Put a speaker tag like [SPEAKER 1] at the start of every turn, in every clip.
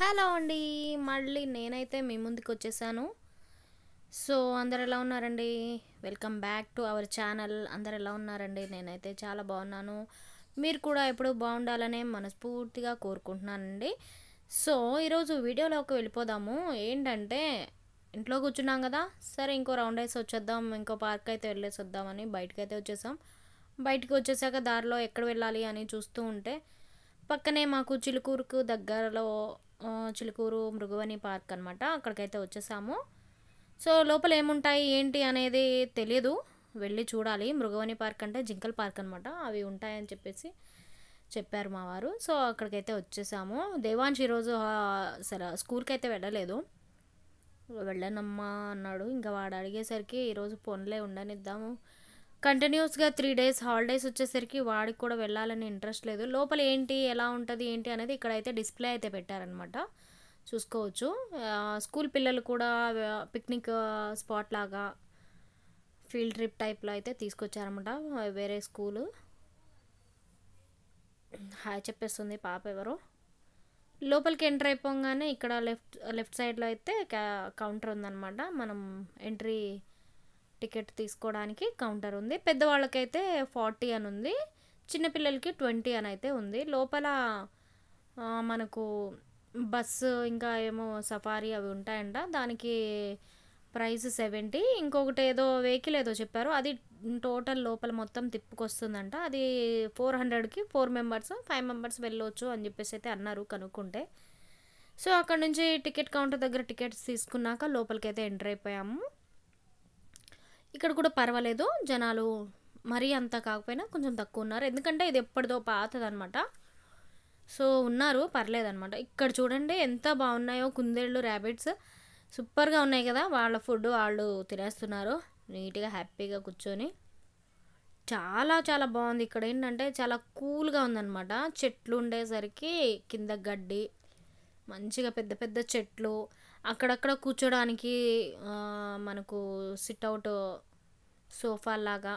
[SPEAKER 1] Hello అండి. మళ్ళీ నేనైతే మీ ముందుకొచ్చేసాను. సో, అందరూ ఎలా ఉన్నారండి? Welcome back to our channel. అందరూ ఎలా ఉన్నారండి? నేనైతే చాలా బాగున్నాను. మీరు కూడా ఎప్పుడూ బాగుండాలనే మనస్ఫూర్తిగా కోరుకుంటున్నానండి. సో, ఈరోజు వీడియోలోకి వెళ్ళిపోదాము. ఏంటంటే ఇంట్లో కూర్చున్నాం కదా, సరే ఇంకో రౌండ్ వేసి వచ్చేద్దాం, ఇంకో పార్క్ అయితే వెళ్ళేసి వద్దామని బయటకైతే వచ్చేసాం. బయటకు వచ్చేసాక దారిలో ఎక్కడ వెళ్ళాలి అని చూస్తూ ఉంటే పక్కనే మాకు చిలుకూరుకు దగ్గరలో చిలుకూరు మృగవని పార్క్ అనమాట, అక్కడికైతే వచ్చేసాము. సో లోపల ఏముంటాయి ఏంటి అనేది తెలియదు, వెళ్ళి చూడాలి. మృగవని పార్క్ అంటే జింకల్ పార్క్ అనమాట, అవి ఉంటాయని చెప్పేసి చెప్పారు మా వారు. సో అక్కడికైతే వచ్చేసాము. దేవాంశ్ ఈరోజు సరే స్కూల్కి అయితే వెళ్ళలేదు, వెళ్ళనమ్మా అన్నాడు. ఇంకా వాడు అడిగేసరికి ఈరోజు ఫోన్లే ఉండనిద్దాము, కంటిన్యూస్గా 3 డేస్ హాలిడేస్ వచ్చేసరికి వాడికి కూడా వెళ్ళాలని ఇంట్రెస్ట్ లేదు. లోపల ఏంటి ఎలా ఉంటుంది ఏంటి అనేది ఇక్కడైతే డిస్ప్లే అయితే పెట్టారనమాట, చూసుకోవచ్చు. స్కూల్ పిల్లలు కూడా పిక్నిక్ స్పాట్ లాగా ఫీల్డ్ ట్రిప్ టైప్లో అయితే తీసుకొచ్చారనమాట. వేరే స్కూలు హాయ్ చెప్పేస్తుంది పాప ఎవరో. లోపలికి ఎంటర్ అయిపోగానే ఇక్కడ లెఫ్ట్ సైడ్లో అయితే కౌంటర్ ఉందన్నమాట. మనం ఎంట్రీ టికెట్ తీసుకోవడానికి కౌంటర్ ఉంది. పెద్దవాళ్ళకైతే 40 అని ఉంది, చిన్నపిల్లలకి 20 అని అయితే ఉంది. లోపల మనకు బస్సు ఇంకా ఏమో సఫారీ అవి ఉంటాయంట, దానికి ప్రైస్ 70. ఇంకొకటి ఏదో వెహికల్ ఏదో చెప్పారు, అది టోటల్ లోపల మొత్తం తిప్పుకొస్తుందంట. అది 400కి 4 మెంబర్స్ 5 మెంబర్స్ వెళ్ళవచ్చు అని చెప్పేసి అయితే అన్నారు కనుక్కుంటే. సో అక్కడ నుంచి టికెట్ కౌంటర్ దగ్గర టికెట్స్ తీసుకున్నాక లోపలికైతే ఎంటర్ అయిపోయాము. ఇక్కడ కూడా పర్వాలేదు, జనాలు మరీ అంత కాకపోయినా కొంచెం తక్కువ ఉన్నారు, ఎందుకంటే ఇది ఎప్పటిదో పాతదనమాట. సో ఉన్నారు, పర్లేదనమాట. ఇక్కడ చూడండి ఎంత బాగున్నాయో కుందేళ్ళు, ర్యాబిట్స్ సూపర్గా ఉన్నాయి కదా. వాళ్ళ ఫుడ్ వాళ్ళు తినేస్తున్నారు నీట్గా హ్యాపీగా కూర్చొని. చాలా చాలా బాగుంది. ఇక్కడ ఏంటంటే చాలా కూల్గా ఉందన్నమాట, చెట్లు ఉండేసరికి కింద గడ్డి మంచిగా పెద్ద పెద్ద చెట్లు, అక్కడక్కడ కూర్చోడానికి మనకు సిట్అవుట్ సోఫా లాగా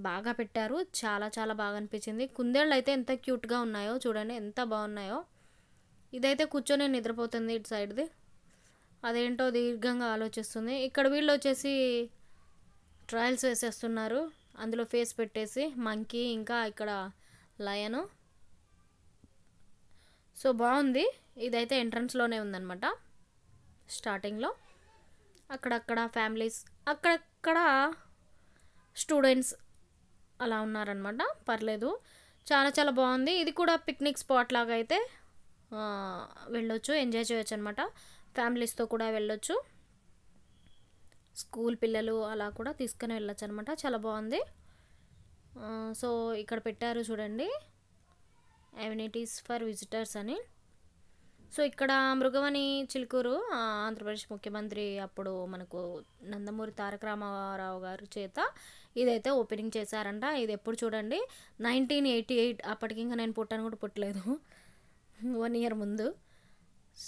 [SPEAKER 1] బాగా పెట్టారు. చాలా చాలా బాగా అనిపించింది. కుందేళ్ళు అయితే ఎంత క్యూట్గా ఉన్నాయో చూడండి, ఎంత బాగున్నాయో. ఇదైతే కూర్చొని నిద్రపోతుంది ఇటు సైడ్ది, అదేంటో దీర్ఘంగా ఆలోచిస్తుంది. ఇక్కడ వీళ్ళు వచ్చేసి ట్రయల్స్ వేసేస్తున్నారు, అందులో ఫేస్ పెట్టేసి మంకీ, ఇంకా ఇక్కడ లయను. సో బాగుంది. ఇదైతే ఎంట్రన్స్లోనే ఉందన్నమాట స్టార్టింగ్లో. అక్కడక్కడ ఫ్యామిలీస్, అక్కడక్కడ స్టూడెంట్స్ అలా ఉన్నారనమాట. పర్లేదు, చాలా చాలా బాగుంది. ఇది కూడా పిక్నిక్ స్పాట్ లాగా అయితే వెళ్ళొచ్చు, ఎంజాయ్ చేయొచ్చు అనమాట. ఫ్యామిలీస్తో కూడా వెళ్ళొచ్చు, స్కూల్ పిల్లలు అలా కూడా తీసుకుని వెళ్ళొచ్చు అనమాట. చాలా బాగుంది. సో ఇక్కడ పెట్టారు చూడండి, అమ్యూనిటీస్ ఫర్ విజిటర్స్ అని. సో ఇక్కడ మృగవని చిలుకూరు ఆంధ్రప్రదేశ్ ముఖ్యమంత్రి అప్పుడు మనకు నందమూరి తారక రామారావు గారు చేత ఇదైతే ఓపెనింగ్ చేశారంట. ఇది ఎప్పుడు చూడండి 1988, అప్పటికి ఇంకా నేను పుట్టాను కూడా పుట్టలేదు, 1 ఇయర్ ముందు.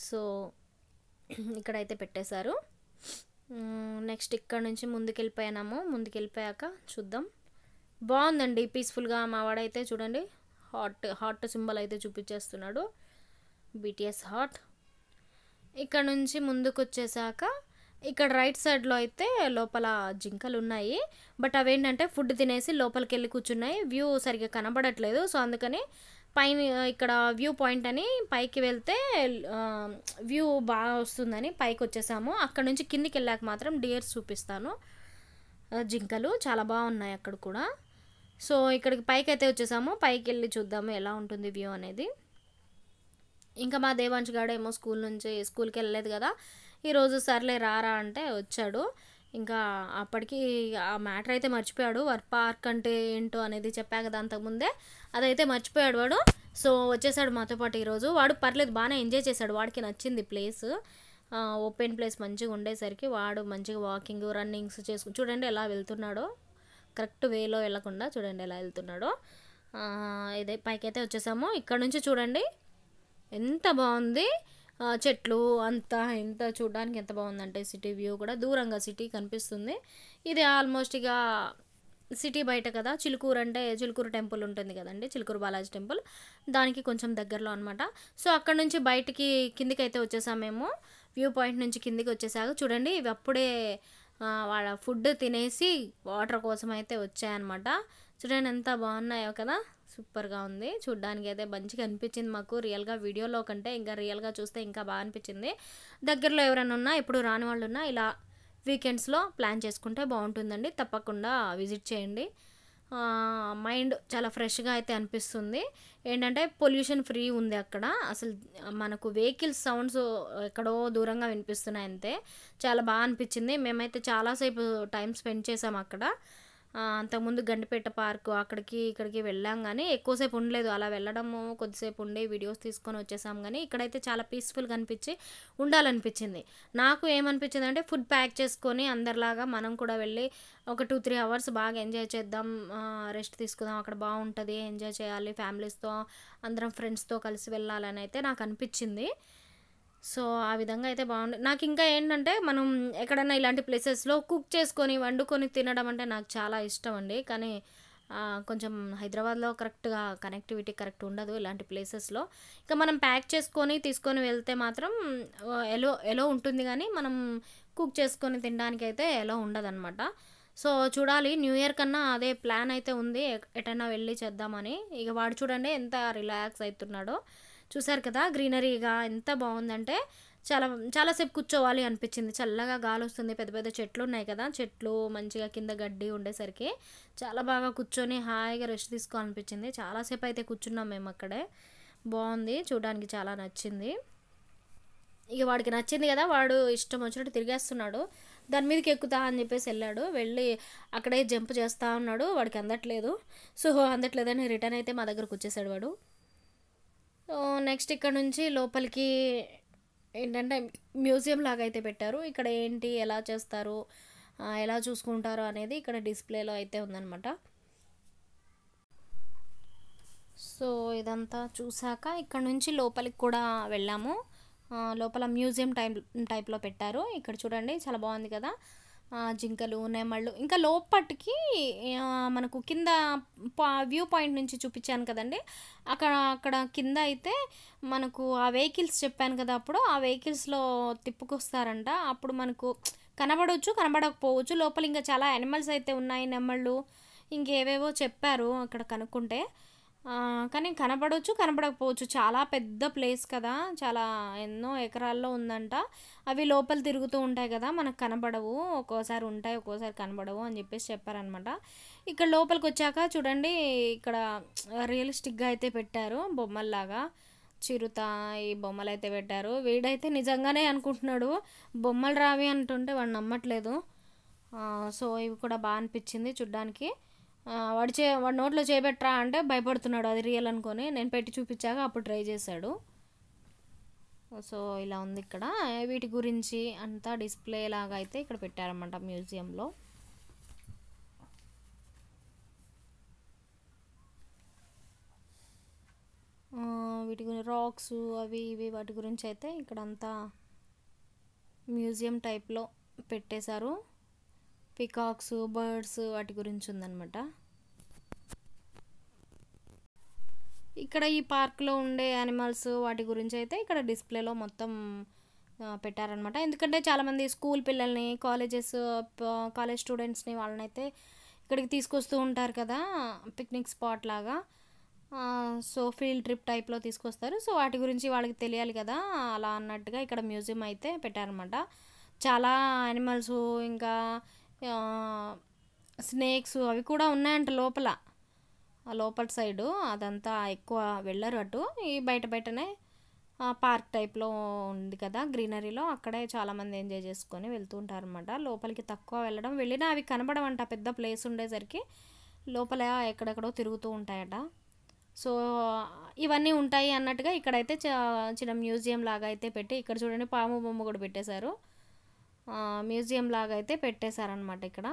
[SPEAKER 1] సో ఇక్కడైతే పెట్టేశారు. నెక్స్ట్ ఇక్కడ నుంచి ముందుకెళ్ళిపోయాక చూద్దాం. బాగుందండి పీస్ఫుల్గా. మా వాడైతే చూడండి హార్ట్ సింబల్ అయితే చూపించేస్తున్నాడు, BTS హార్ట్. ఇక్కడ నుంచి ముందుకు వచ్చేసాక ఇక్కడ రైట్ సైడ్లో అయితే లోపల జింకలు ఉన్నాయి, బట్ అవేంటంటే ఫుడ్ తినేసి లోపలికి వెళ్ళి కూర్చున్నాయి. వ్యూ సరిగ్గా కనబడట్లేదు, సో అందుకని పైన ఇక్కడ వ్యూ పాయింట్ అని పైకి వెళ్తే వ్యూ బాగా వస్తుందని పైకి వచ్చేసాము. అక్కడ నుంచి కిందికి వెళ్ళాక మాత్రం డియర్స్ చూపిస్తాను. జింకలు చాలా బాగున్నాయి అక్కడ కూడా. సో ఇక్కడికి పైకి అయితే వచ్చేసాము, పైకి వెళ్ళి చూద్దాము ఎలా ఉంటుంది వ్యూ అనేది. ఇంకా మా దేవాంశ్ గాడేమో స్కూల్కి వెళ్ళలేదు కదా, ఈరోజు సర్లే రారా అంటే వచ్చాడు. ఇంకా అప్పటికి ఆ మ్యాటర్ అయితే మర్చిపోయాడు, పార్క్ అంటే ఏంటో అనేది చెప్పా కదా అంతకుముందే, అదైతే మర్చిపోయాడు వాడు. సో వచ్చేసాడు మాతో పాటు ఈరోజు. వాడు పర్లేదు బాగానే ఎంజాయ్ చేశాడు, వాడికి నచ్చింది ప్లేస్, ఓపెన్ ప్లేస్ మంచిగా ఉండేసరికి వాడు మంచిగా వాకింగ్ రన్నింగ్స్ చేసుకుని చూడండి ఎలా వెళ్తున్నాడో, కరెక్ట్ వేలో వెళ్ళకుండా చూడండి ఎలా వెళ్తున్నాడో. ఇదే పైకి అయితే వచ్చేసాము. ఇక్కడ నుంచి చూడండి ఎంత బాగుంది, చెట్లు అంతా ఎంత చూడడానికి ఎంత బాగుందంటే సిటీ వ్యూ కూడా దూరంగా సిటీ కనిపిస్తుంది. ఇది ఆల్మోస్ట్ ఇక సిటీ బయట కదా, చిలుకూరు అంటే చిలుకూరు టెంపుల్ ఉంటుంది కదండి, చిలుకూరు బాలాజీ టెంపుల్, దానికి కొంచెం దగ్గరలో అనమాట. సో అక్కడ నుంచి బయటికి కిందికి అయితే వచ్చేసాం మేము. వ్యూ పాయింట్ నుంచి కిందికి వచ్చేసాక చూడండి, ఇవి అప్పుడే వాళ్ళ ఫుడ్ తినేసి వాటర్ కోసం అయితే వచ్చాయన్నమాట. చూడండి ఎంత బాగున్నాయో కదా, సూపర్గా ఉంది. చూడ్డానికి అయితే మంచిగా అనిపించింది మాకు, రియల్గా వీడియోలో కంటే ఇంకా రియల్గా చూస్తే ఇంకా బాగా అనిపించింది. దగ్గరలో ఎవరైనా ఉన్నా, ఎప్పుడు రాని వాళ్ళు ఉన్నా ఇలా వీకెండ్స్లో ప్లాన్ చేసుకుంటే బాగుంటుందండి. తప్పకుండా విజిట్ చేయండి. మైండ్ చాలా ఫ్రెష్గా అయితే అనిపిస్తుంది. ఏంటంటే పొల్యూషన్ ఫ్రీ ఉంది అక్కడ. అసలు మనకు వెహికల్స్ సౌండ్స్ ఎక్కడో దూరంగా వినిపిస్తున్నాయి అంతే. చాలా బాగా అనిపించింది. మేమైతే చాలాసేపు టైం స్పెండ్ చేసాం అక్కడ. అంతకుముందు గండిపేట పార్క్ అక్కడికి ఇక్కడికి వెళ్ళాం, కానీ ఎక్కువసేపు ఉండలేదు. అలా వెళ్ళడము కొద్దిసేపు ఉండి వీడియోస్ తీసుకొని వచ్చేసాం. కానీ ఇక్కడైతే చాలా పీస్ఫుల్గా అనిపించి ఉండాలనిపించింది. నాకు ఏమనిపించింది అంటే ఫుడ్ ప్యాక్ చేసుకొని అందరిలాగా మనం కూడా వెళ్ళి ఒక 2-3 అవర్స్ బాగా ఎంజాయ్ చేద్దాం, రెస్ట్ తీసుకుందాం, అక్కడ బాగుంటుంది, ఎంజాయ్ చేయాలి, ఫ్యామిలీస్తో అందరం ఫ్రెండ్స్తో కలిసి వెళ్ళాలని అయితే నాకు అనిపించింది. సో ఆ విధంగా అయితే బాగుంది. నాకు ఇంకా ఏంటంటే మనం ఎక్కడైనా ఇలాంటి ప్లేసెస్లో కుక్ చేసుకొని వండుకొని తినడం అంటే నాకు చాలా ఇష్టం అండి. కానీ కొంచెం హైదరాబాద్లో కరెక్ట్గా కనెక్టివిటీ కరెక్ట్ ఉండదు ఇలాంటి ప్లేసెస్లో. ఇంకా మనం ప్యాక్ చేసుకొని తీసుకొని వెళ్తే మాత్రం ఎలో ఉంటుంది, కానీ మనం కుక్ చేసుకొని తినడానికి అయితే ఎలో ఉండదన్నమాట. సో చూడాలి, న్యూ ఇయర్ కన్నా అదే ప్లాన్ అయితే ఉంది, ఎటైనా వెళ్ళి చేద్దామని. ఇక వాడు చూడండి ఎంత రిలాక్స్ అవుతున్నాడో. చూసారు కదా, గ్రీనరీగా ఎంత బాగుందంటే చాలాసేపు కూర్చోవాలి అనిపించింది. చల్లగా గాలి వస్తుంది, పెద్ద పెద్ద చెట్లు ఉన్నాయి కదా, చెట్లు మంచిగా కింద గడ్డి ఉండేసరికి చాలా బాగా కూర్చొని హాయిగా రెస్ట్ తీసుకోవాలనిపించింది. చాలాసేపు అయితే కూర్చున్నాం మేము అక్కడే. బాగుంది, చూడడానికి చాలా నచ్చింది. ఇక వాడికి నచ్చింది కదా, వాడు ఇష్టం వచ్చినట్టు తిరిగేస్తున్నాడు. దాని మీదకి ఎక్కుతా అని చెప్పేసి వెళ్ళి అక్కడే జంప్ చేస్తూ ఉన్నాడు. వాడికి అందట్లేదు. సో అందట్లేదని రిటర్న్ అయితే మా దగ్గరకు వచ్చేసాడు వాడు. నెక్స్ట్ ఇక్కడ నుంచి లోపలికి ఏంటంటే మ్యూజియం లాగా అయితే పెట్టారు. ఇక్కడ ఏంటి, ఎలా చేస్తారు, ఎలా చూసుకుంటారు అనేది ఇక్కడ డిస్ప్లేలో అయితే ఉందన్నమాట. సో ఇదంతా చూసాక ఇక్కడ నుంచి లోపలికి కూడా వెళ్ళాము. లోపల మ్యూజియం టైప్లో పెట్టారు. ఇక్కడ చూడండి చాలా బాగుంది కదా, జింకలు, నెమళ్ళు. ఇంకా లోపటికి మనకు కింద వ్యూ పాయింట్ నుంచి చూపించాను కదండి, అక్కడ కింద అయితే మనకు ఆ వెహికల్స్ చెప్పాను కదా, అప్పుడు ఆ వెహికల్స్లో తిప్పుకొస్తారంట. అప్పుడు మనకు కనబడవచ్చు, కనబడకపోవచ్చు. లోపల ఇంకా చాలా యానిమల్స్ అయితే ఉన్నాయి, నెమళ్ళు ఇంకేవేవో చెప్పారు అక్కడ కనుక్కుంటే. కానీ కనబడవచ్చు, కనబడకపోవచ్చు. చాలా పెద్ద ప్లేస్ కదా, చాలా ఎన్నో ఎకరాల్లో ఉందంట. అవి లోపల తిరుగుతూ ఉంటాయి కదా, మనకు కనబడవు, ఒక్కోసారి ఉంటాయి ఒక్కోసారి కనబడవు అని చెప్పేసి చెప్పారనమాట. ఇక్కడ లోపలికి వచ్చాక చూడండి, ఇక్కడ రియలిస్టిక్గా అయితే పెట్టారు బొమ్మల్లాగా. చిరుత ఈ బొమ్మలు అయితే పెట్టారు. వీడైతే నిజంగానే అనుకుంటున్నాడు, బొమ్మలు రావి అంటుంటే వాడు నమ్మట్లేదు. సో ఇవి కూడా బాగా అనిపించింది చూడ్డానికి. వాడి నోట్లో చేయబెట్టరా అంటే భయపడుతున్నాడు, అది రియల్ అనుకొని. నేను పెట్టి చూపించాక అప్పుడు ట్రై చేశాడు. సో ఇలా ఉంది ఇక్కడ. వీటి గురించి అంతా డిస్ప్లే లాగా అయితే ఇక్కడ పెట్టారన్నమాట మ్యూజియంలో. వీటి గురించి రాక్స్ అవి ఇవి వాటి గురించి అయితే ఇక్కడ అంతా మ్యూజియం టైప్లో పెట్టేశారు. పికాక్స్, బర్డ్స్ వాటి గురించి ఉందన్నమాట. ఇక్కడ ఈ పార్క్లో ఉండే యానిమల్స్ వాటి గురించి అయితే ఇక్కడ డిస్ప్లేలో మొత్తం పెట్టారనమాట. ఎందుకంటే చాలామంది స్కూల్ పిల్లల్ని, కాలేజ్ స్టూడెంట్స్ని వాళ్ళనైతే ఇక్కడికి తీసుకొస్తూ ఉంటారు కదా, పిక్నిక్ స్పాట్ లాగా. సో ఫీల్డ్ ట్రిప్ టైప్లో తీసుకొస్తారు. సో వాటి గురించి వాళ్ళకి తెలియాలి కదా, అలా అన్నట్టుగా ఇక్కడ మ్యూజియం అయితే పెట్టారనమాట. చాలా యానిమల్స్, ఇంకా స్నేక్స్ అవి కూడా ఉన్నాయంట లోపల. లోపల సైడు అదంతా ఎక్కువ వెళ్ళరు అటు. ఈ బయటనే పార్క్ టైప్లో ఉంది కదా గ్రీనరీలో, అక్కడే చాలామంది ఎంజాయ్ చేసుకొని వెళ్తూ ఉంటారు అనమాట. లోపలికి తక్కువ వెళ్ళినా అవి కనబడవంట, పెద్ద ప్లేస్ ఉండేసరికి లోపల ఎక్కడెక్కడో తిరుగుతూ ఉంటాయట. సో ఇవన్నీ ఉంటాయి అన్నట్టుగా ఇక్కడైతే చిన్న మ్యూజియం లాగా అయితే పెట్టి, ఇక్కడ చూడండి పాము బొమ్మ కూడా పెట్టేశారు. మ్యూజియం లాగా అయితే పెట్టేశారనమాట ఇక్కడ.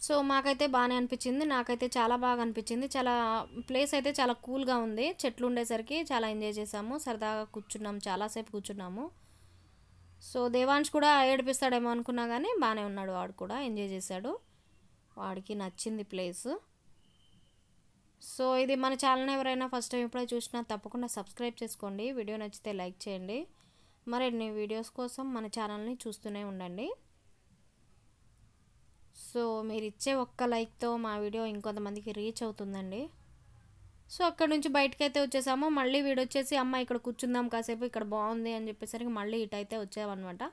[SPEAKER 1] సో మాకైతే బాగానే అనిపించింది, నాకైతే చాలా బాగా అనిపించింది. చాలా ప్లేస్ అయితే చాలా కూల్గా ఉంది, చెట్లు ఉండేసరికి చాలా ఎంజాయ్ చేసాము, సరదాగా కూర్చున్నాము, చాలాసేపు కూర్చున్నాము. సో దేవాంష్ కూడా ఏడిపిస్తాడేమో అనుకున్నా కానీ బాగానే ఉన్నాడు, వాడు కూడా ఎంజాయ్ చేశాడు, వాడికి నచ్చింది ప్లేస్. సో ఇది మన ఛానల్ ఎవరైనా ఫస్ట్ టైం ఇప్పుడే చూసినా తప్పకుండా సబ్స్క్రైబ్ చేసుకోండి, వీడియో నచ్చితే లైక్ చేయండి, మరిన్ని వీడియోస్ కోసం మన ఛానల్ని చూస్తూనే ఉండండి. సో మీరు ఇచ్చే ఒక్క లైక్తో మా వీడియో ఇంకొంతమందికి రీచ్ అవుతుందండి. సో అక్కడ నుంచి బయటకైతే వచ్చేసాము. మళ్ళీ వీడు వచ్చేసి అమ్మ ఇక్కడ కూర్చుందాం కాసేపు, ఇక్కడ బాగుంది అని చెప్పేసరికి మళ్ళీ ఇటైతే వచ్చామన్నమాట.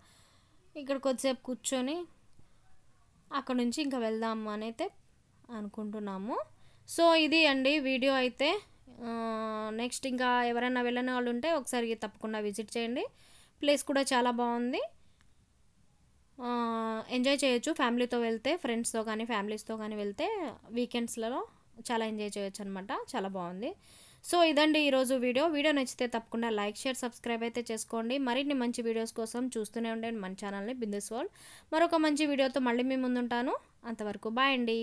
[SPEAKER 1] ఇక్కడ కొద్దిసేపు కూర్చొని అక్కడ నుంచి ఇంకా వెళ్దాము అని అయితే అనుకుంటున్నాము. సో ఇది అండి వీడియో అయితే. నెక్స్ట్ ఇంకా ఎవరైనా వెళ్ళని వాళ్ళు ఉంటే ఒకసారి తప్పకుండా విజిట్ చేయండి, ప్లేస్ కూడా చాలా బాగుంది, ఎంజాయ్ చేయొచ్చు ఫ్యామిలీతో వెళ్తే, ఫ్రెండ్స్తో కానీ ఫ్యామిలీస్తో కానీ వెళ్తే వీకెండ్స్లలో చాలా ఎంజాయ్ చేయొచ్చు అనమాట, చాలా బాగుంది. సో ఇదండి ఈరోజు వీడియో నచ్చితే తప్పకుండా లైక్ షేర్ సబ్స్క్రైబ్ అయితే చేసుకోండి. మరిన్ని మంచి వీడియోస్ కోసం చూస్తూనే ఉండండి మన ఛానల్ని బిందుస్ వరల్డ్. మరొక మంచి వీడియోతో మళ్ళీ మీ ముందుంటాను, అంతవరకు బాయ్ అండి.